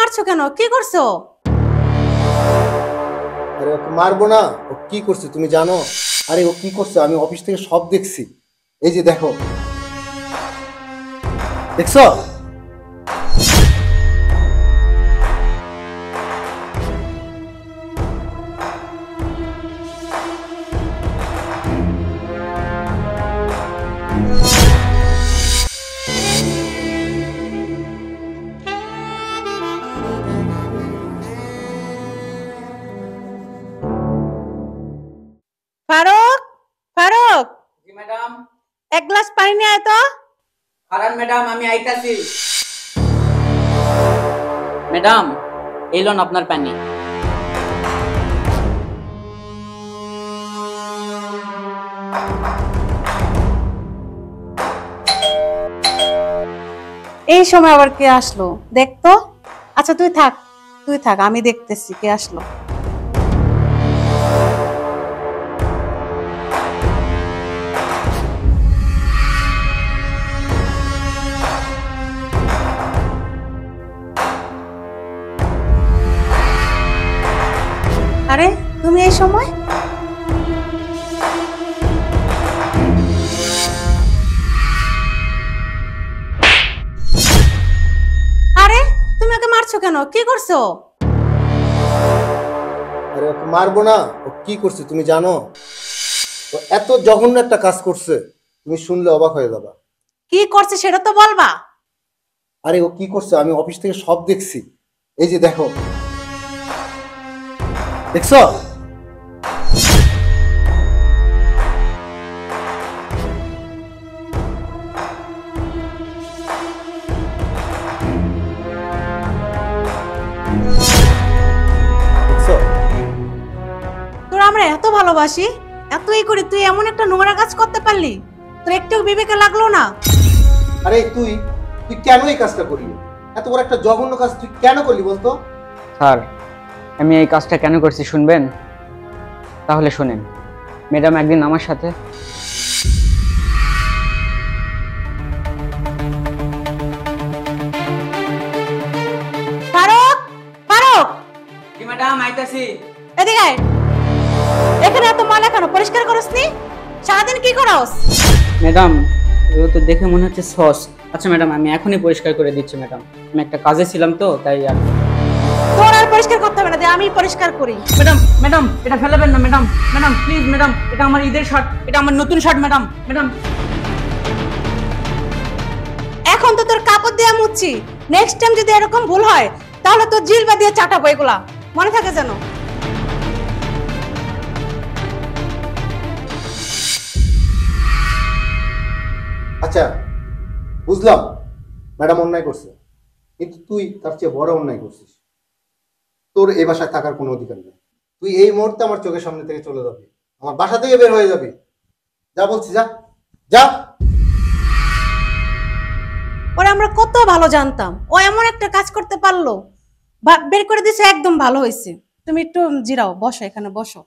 মারছো কেন? কি করছো? আরে ওকে মারবো না। ও কি করছে তুমি জানো? আরে ও কি করছে আমি অফিস থেকে সব দেখছি। এই যে দেখো, দেখছো? ফারুক, ফারুক, জি ম্যাডাম। এক গ্লাস পানি নিয়ে আয় তো। হারান ম্যাডাম, আমি আইতাছি। ম্যাডাম, এই লোন আপনার পানি। এই সময় আবার কে আসলো দেখতো? আচ্ছা তুই থাক, তুই থাক, আমি দেখতেছি কে আসলো। আরে তুমি এই সময়? আরে তুমি ওকে মারছো কেন? কি করছো? আরে ওকে মারবো না। ও কি করছে তুমি জানো? ও এত জঘন্য একটা কাজ করছে, তুমি শুনলে অবাক হয়ে যাবা। কি করছে সেটা তো বলবা। আরে ও কি করছে আমি অফিস থেকে সব দেখছি। এই যে দেখো, দেখছো? দেখছো? তোর আমরা এত ভালোবাসি, এত এই করি, তুই এমন একটা নোংরা কাজ করতে পারলি? তোর একটু বিবেকে লাগলো না? আরে তুই তুই কেন এই কাজটা করলি? এত বড় একটা জঘন্য কাজ তুই কেন করলি বলতো? স্যার, আমি এই কাজটা কেন করছি শুনবেন? তাহলে শুনেন। ম্যাডাম একদিন আমার সাথে ফারুক, ফারুক, জি ম্যাডাম আইতাছি। এদিকে আয়। এখানে এত ময়লা কেন? পরিষ্কার করসনি? সারাদিন কি করস? ম্যাডাম, এগুলো তো দেখে মনে হচ্ছে সস। আচ্ছা ম্যাডাম, আমি এখনই পরিষ্কার করে দিচ্ছি ম্যাডাম। আমি একটা কাজে ছিলাম তো তাই আর। তোর আর পরিষ্কার করতে হবে না, আমি পরিষ্কার করি। ম্যাডাম ম্যাডাম, এটা ফেলাবেন না ম্যাডাম। ম্যাডাম প্লিজ ম্যাডাম, এটা আমার ঈদের শার্ট, এটা আমার নতুন শার্ট ম্যাডাম। ম্যাডাম এখন তো তোর কাপড় দিয়ে মুছছি, নেক্সট টাইম যদি এরকম ভুল হয় তাহলে তোর জিলবা দিয়ে চাটাবো, এগুলা মনে থাকে যেন। আচ্ছা বুঝলাম, ম্যাডাম অন্যায় করছে, কিন্তু তুই তার চেয়ে বড় অন্যায় করছিস। তোর এই বাসায় থাকার কোনো অধিকার নেই। তুই এই মুহূর্তে আমার চোখের সামনে থেকে চলে যাবি, আমার বাসা থেকে বের হয়ে যাবি। যা বলছি, যা যা। ওরা আমরা কত ভালো জানতাম, ও এমন একটা কাজ করতে পারলো, বের করে দিছে, একদম ভালো হয়েছে। তুমি একটু জিরাও, বসো, এখানে বসো।